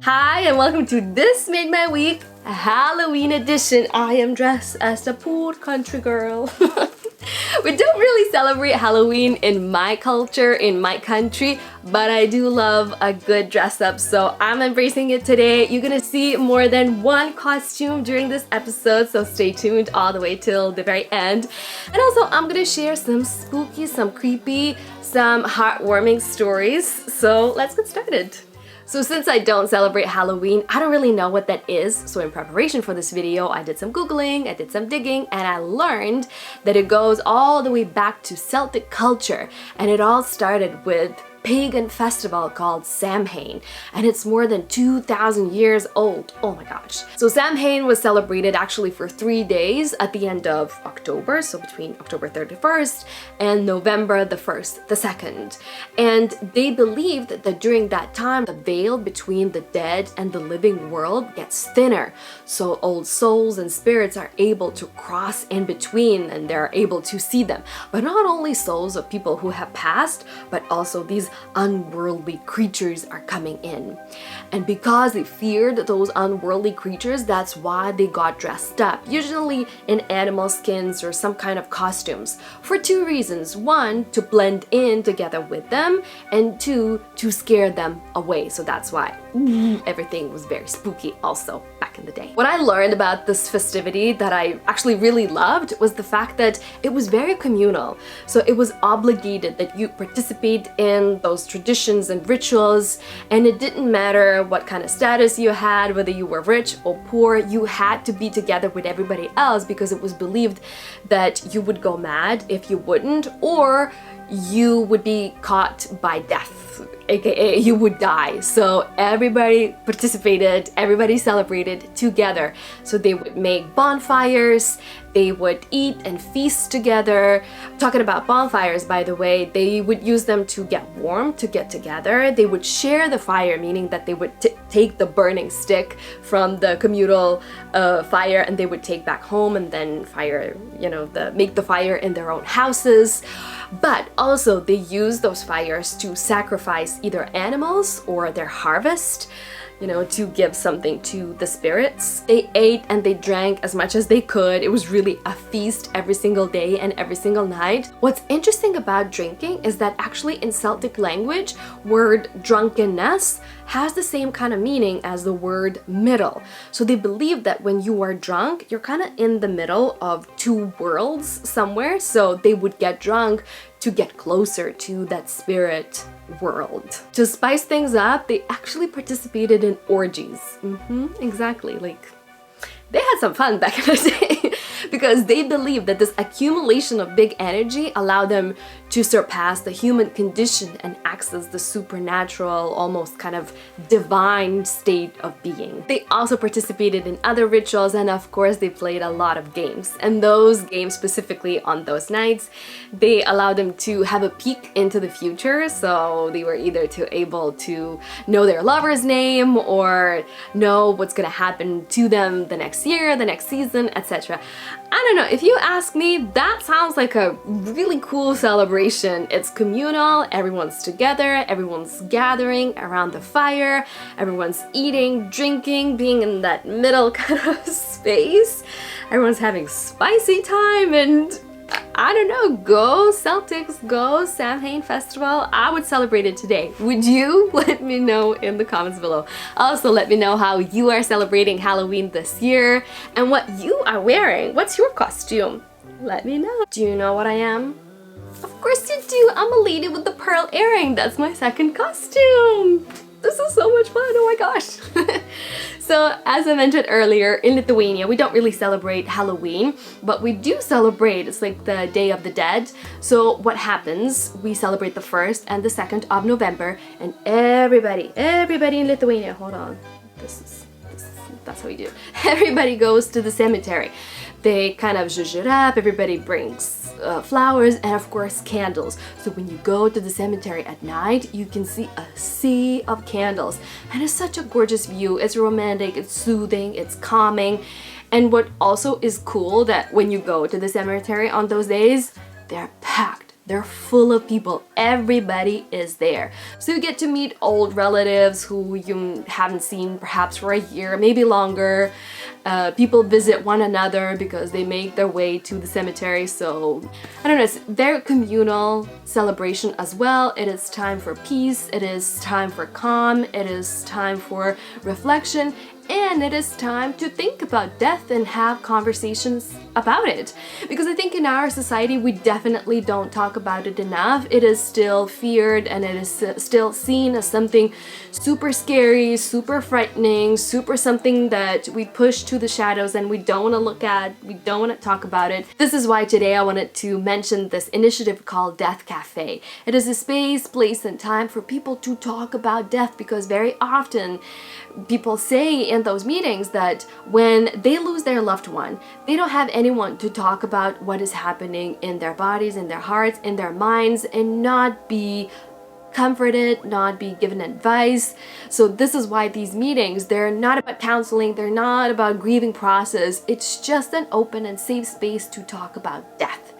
Hi and welcome to This Made My Week Halloween edition. I am dressed as a poor country girl. We don't really celebrate Halloween in my culture, in my country, but I do love a good dress up, so I'm embracing it today. You're gonna see more than one costume during this episode, so stay tuned all the way till the very end. And also, I'm gonna share some spooky, some creepy, some heartwarming stories, so let's get started. So since I don't celebrate Halloween, I don't really know what that is. So in preparation for this video, I did some Googling, I did some digging, and I learned that it goes all the way back to Celtic culture. And it all started with pagan festival called Samhain, and it's more than 2,000 years old. Oh my gosh. So Samhain was celebrated actually for 3 days at the end of October, so between October 31st and November the 1st, the 2nd. And they believed that during that time, the veil between the dead and the living world gets thinner. So old souls and spirits are able to cross in between and they're able to see them. But not only souls of people who have passed, but also these unworldly creatures are coming in. And because they feared those unworldly creatures, that's why they got dressed up, usually in animal skins or some kind of costumes, for two reasons. One, to blend in together with them, and two, to scare them away. So that's why everything was very spooky also back in the day. What I learned about this festivity that I actually really loved was the fact that it was very communal. So it was obligated that you participate in those traditions and rituals, and it didn't matter what kind of status you had, whether you were rich or poor, you had to be together with everybody else because it was believed that you would go mad if you wouldn't, or you would be caught by death, aka you would die. So everybody participated, everybody celebrated together. So they would make bonfires, they would eat and feast together. Talking about bonfires, by the way, they would use them to get warm, to get together. They would share the fire, meaning that they would take the burning stick from the communal fire and they would take back home and then make the fire in their own houses. But also they use those fires to sacrifice either animals or their harvest, to give something to the spirits. They ate and they drank as much as they could. It was really a feast every single day and every single night. What's interesting about drinking is that actually in Celtic language, word drunkenness has the same kind of meaning as the word middle. So they believe that when you are drunk, you're kind of in the middle of two worlds somewhere. So they would get drunk to get closer to that spirit world. To spice things up, they actually participated in orgies. Exactly, like they had some fun back in the day because they believed that this accumulation of big energy allowed them to surpass the human condition and access the supernatural, almost kind of divine state of being. They also participated in other rituals, and of course they played a lot of games. And those games, specifically on those nights, they allowed them to have a peek into the future. So they were either able to know their lover's name or know what's gonna happen to them the next year, the next season, etc. I don't know, if you ask me, that sounds like a really cool celebration. It's communal, everyone's together, everyone's gathering around the fire, everyone's eating, drinking, being in that middle kind of space. Everyone's having spicy time, and I don't know, go Celtics, go Samhain Festival. I would celebrate it today. Would you? Let me know in the comments below. Also, let me know how you are celebrating Halloween this year and what you are wearing. What's your costume? Let me know. Do you know what I am? Of course you do. I'm a lady with the pearl earring. That's my second costume. This is so much fun, oh my gosh. So as I mentioned earlier, in Lithuania, we don't really celebrate Halloween, but we do celebrate, it's like the Day of the Dead. So what happens, we celebrate the 1st and the 2nd of November, and everybody in Lithuania, hold on, that's how we do. Everybody goes to the cemetery. They kind of zhuzh it up, everybody brings flowers and of course candles. So when you go to the cemetery at night, you can see a sea of candles, and it's such a gorgeous view. It's romantic, it's soothing, it's calming. And what also is cool, that when you go to the cemetery on those days, they're packed. They're full of people. Everybody is there. So you get to meet old relatives who you haven't seen perhaps for a year, maybe longer. People visit one another because they make their way to the cemetery. So I don't know, it's very communal celebration as well. It is time for peace. It is time for calm. It is time for reflection. And it is time to think about death and have conversations about it. Because I think in our society, we definitely don't talk about it enough. It is still feared and it is still seen as something super scary, super frightening, super something that we push to the shadows and we don't want to look at, we don't want to talk about it. This is why today I wanted to mention this initiative called Death Cafe. It is a space, place, and time for people to talk about death, because very often people say in those meetings that when they lose their loved one, they don't have anyone to talk about what is happening in their bodies, in their hearts, in their minds, and not be comforted, not be given advice. So this is why these meetings, they're not about counseling, they're not about grieving process. It's just an open and safe space to talk about death.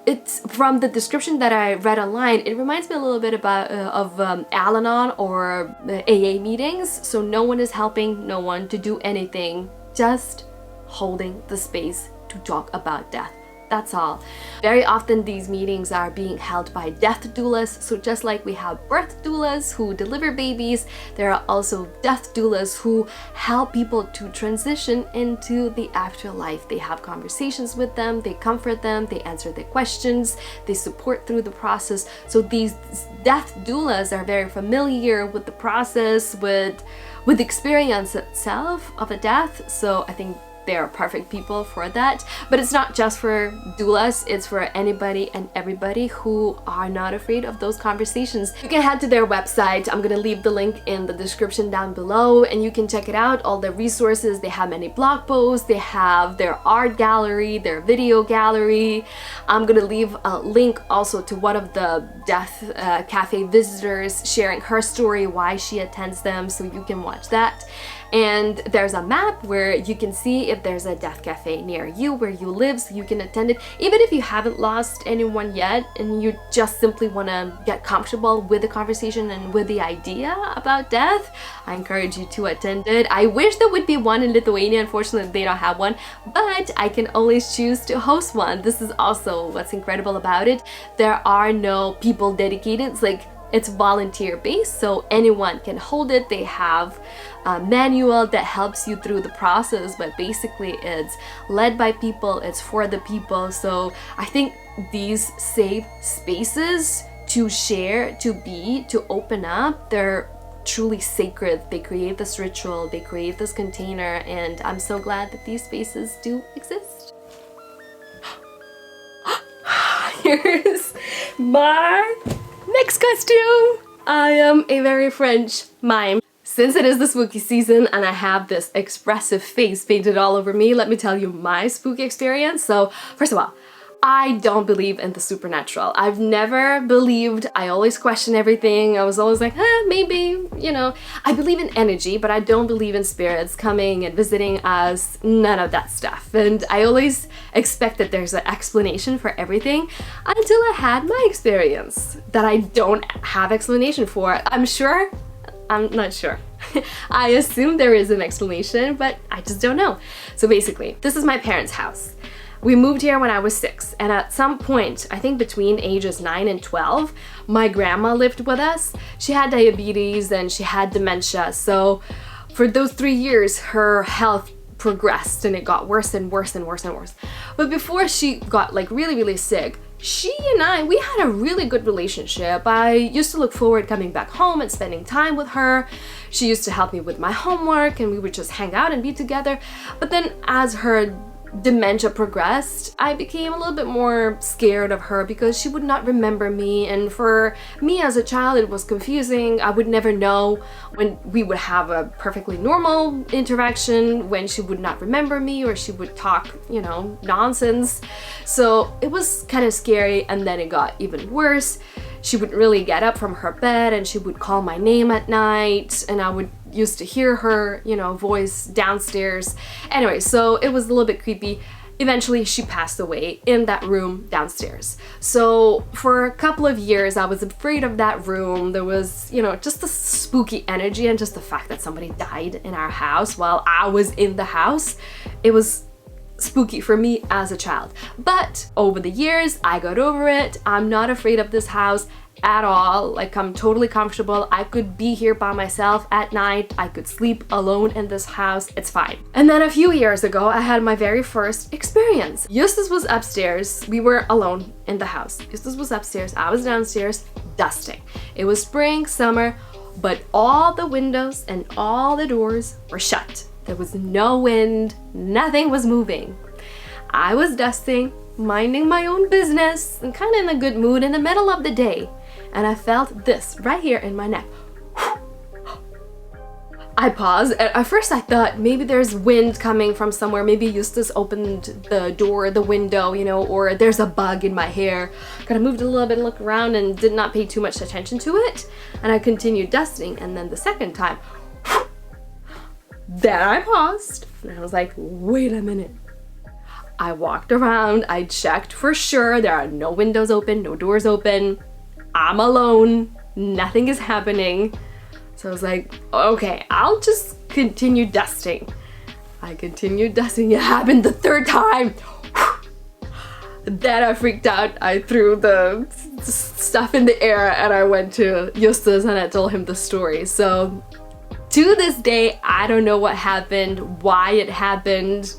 It's from the description that I read online, it reminds me a little bit about of Al-Anon or AA meetings. So no one is helping no one to do anything, just holding the space to talk about death. That's all. Very often these meetings are being held by death doulas. So just like we have birth doulas who deliver babies, there are also death doulas who help people to transition into the afterlife. They have conversations with them, they comfort them, they answer their questions, they support through the process. So these death doulas are very familiar with the process, with the experience itself of a death. So I think they are perfect people for that. But it's not just for doulas, it's for anybody and everybody who are not afraid of those conversations. You can head to their website. I'm gonna leave the link in the description down below and you can check it out, all the resources. They have many blog posts, they have their art gallery, their video gallery. I'm gonna leave a link also to one of the Death Cafe visitors sharing her story, why she attends them, so you can watch that. And there's a map where you can see if there's a death cafe near you where you live, so you can attend it. Even if you haven't lost anyone yet and you just simply want to get comfortable with the conversation and with the idea about death, I encourage you to attend it. I wish there would be one in Lithuania. Unfortunately, they don't have one, but I can always choose to host one. This is also what's incredible about it. There are no people dedicated. It's volunteer based, so anyone can hold it. They have a manual that helps you through the process, but basically it's led by people, it's for the people. So I think these safe spaces to share, to be, to open up, they're truly sacred. They create this ritual, they create this container, and I'm so glad that these spaces do exist. Here's my next costume. I am a very French mime. Since it is the spooky season and I have this expressive face painted all over me, let me tell you my spooky experience. So first of all, I don't believe in the supernatural. I've never believed. I always question everything. I was always like, maybe, you know. I believe in energy, but I don't believe in spirits coming and visiting us. None of that stuff. And I always expect that there's an explanation for everything until I had my experience that I don't have explanation for. I'm not sure. I assume there is an explanation, but I just don't know. So basically, this is my parents' house. We moved here when I was 6, and at some point, I think between ages 9 and 12, my grandma lived with us. She had diabetes and she had dementia, so for those 3 years, her health progressed and it got worse and worse and worse and worse. But before she got really, really sick, she and I, we had a really good relationship. I used to look forward coming back home and spending time with her. She used to help me with my homework and we would just hang out and be together. But then as her dementia progressed, I became a little bit more scared of her because she would not remember me, and for me as a child it was confusing. I would never know when we would have a perfectly normal interaction, when she would not remember me or she would talk, nonsense. So it was kind of scary, and then it got even worse. She wouldn't really get up from her bed and she would call my name at night, and I would used to hear her, voice downstairs. Anyway, so it was a little bit creepy. eventually she passed away in that room downstairs. So for a couple of years I was afraid of that room. There was, you know, just the spooky energy, and just the fact that somebody died in our house while I was in the house. It was spooky for me as a child. But over the years I got over it. I'm not afraid of this house at all. Like, I'm totally comfortable. I could be here by myself at night. I could sleep alone in this house. It's fine. And then a few years ago, I had my very first experience. Justus was upstairs. We were alone in the house. Justus was upstairs. I was downstairs dusting. It was spring, summer, but all the windows and all the doors were shut. There was no wind. Nothing was moving. I was dusting, minding my own business, and kind of in a good mood in the middle of the day. And I felt this right here in my neck. I paused, and at first I thought maybe there's wind coming from somewhere. Maybe Justus opened the door, the window, you know, or there's a bug in my hair. Kind of moved a little bit, looked around, and did not pay too much attention to it. And I continued dusting, and then the second time, then I paused, and I was like, wait a minute. I walked around, I checked for sure. There are no windows open, no doors open. I'm alone, nothing is happening. So I was like, okay, I'll just continue dusting. I continued dusting. It happened the third time. Then I freaked out. I threw the stuff in the air, and I went to Justus and I told him the story. So to this day, I don't know what happened, why it happened.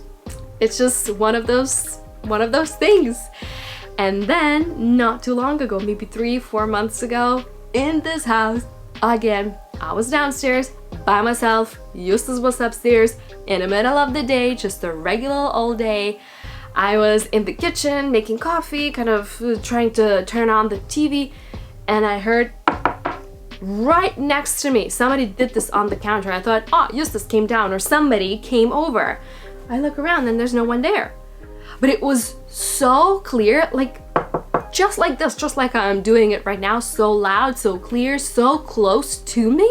It's just one of those things. And then, not too long ago, maybe 3-4 months ago, in this house, again, I was downstairs by myself. Justus was upstairs in the middle of the day, just a regular old day. I was in the kitchen making coffee, kind of trying to turn on the TV, and I heard right next to me, somebody did this on the counter. I thought, oh, Justus came down or somebody came over. I look around and there's no one there. But it was so clear, like just like this, just like I'm doing it right now, so loud, so clear, so close to me,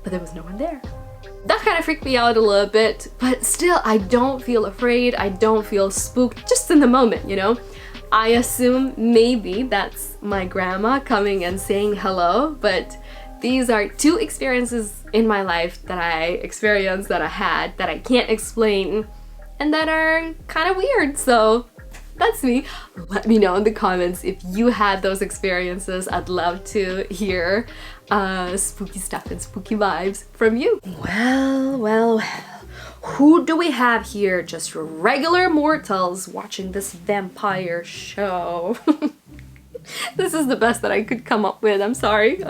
but there was no one there. That kind of freaked me out a little bit, but still, I don't feel afraid, I don't feel spooked, just in the moment, you know? I assume maybe that's my grandma coming and saying hello, but these are two experiences in my life that I experienced, that I had, that I can't explain, and that are kind of weird. So that's me. Let me know in the comments if you had those experiences. I'd love to hear spooky stuff and spooky vibes from you. Well, who do we have here? Just regular mortals watching this vampire show. This is the best that I could come up with, I'm sorry.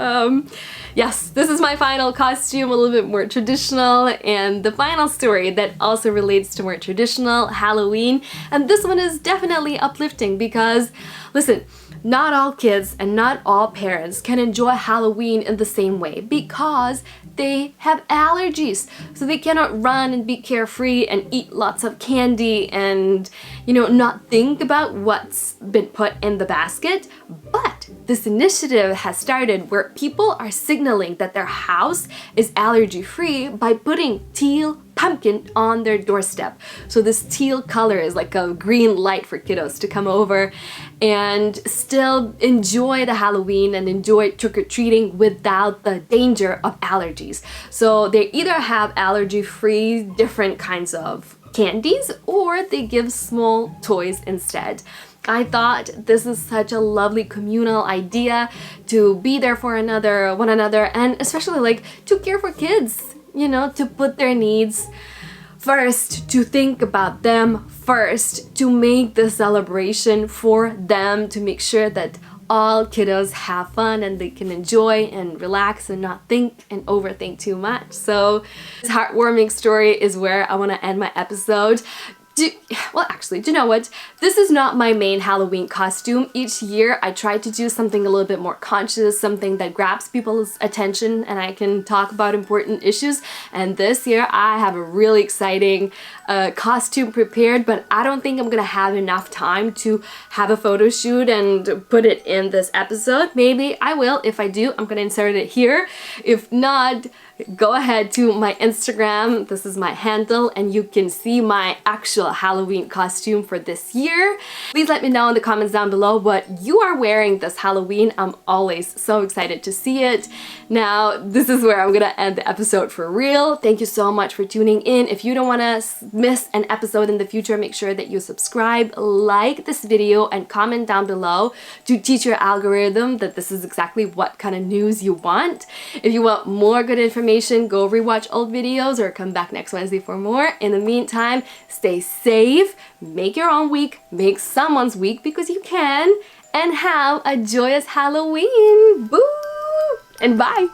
Yes, this is my final costume, a little bit more traditional, and the final story that also relates to more traditional Halloween. And this one is definitely uplifting because, listen, not all kids and not all parents can enjoy Halloween in the same way because they have allergies. So they cannot run and be carefree and eat lots of candy and, you know, not think about what's been put in the basket. But this initiative has started where people are signaling that their house is allergy free by putting teal pumpkin on their doorstep. So this teal color is like a green light for kiddos to come over and still enjoy the Halloween and enjoy trick-or-treating without the danger of allergies. So they either have allergy-free different kinds of candies or they give small toys instead. I thought this is such a lovely communal idea to be there for one another, and especially like to care for kids, you know, to put their needs first, to think about them first, to make the celebration for them, to make sure that all kiddos have fun and they can enjoy and relax and not think and overthink too much. So this heartwarming story is where I want to end my episode. Well, actually, do you know what? This is not my main Halloween costume. Each year I try to do something a little bit more conscious, something that grabs people's attention and I can talk about important issues. And this year I have a really exciting costume prepared, but I don't think I'm gonna have enough time to have a photo shoot and put it in this episode. Maybe I will. If I do, I'm gonna insert it here. If not, go ahead to my Instagram. This is my handle, and you can see my actual Halloween costume for this year. Please let me know in the comments down below what you are wearing this Halloween. I'm always so excited to see it. Now, this is where I'm gonna end the episode for real. Thank you so much for tuning in. If you don't want to miss an episode in the future, make sure that you subscribe, like this video, and comment down below to teach your algorithm that this is exactly what kind of news you want. If you want more good information, go rewatch old videos or come back next Wednesday for more. In the meantime, stay safe, make your own week, make someone's week because you can, and have a joyous Halloween. Boo! And bye!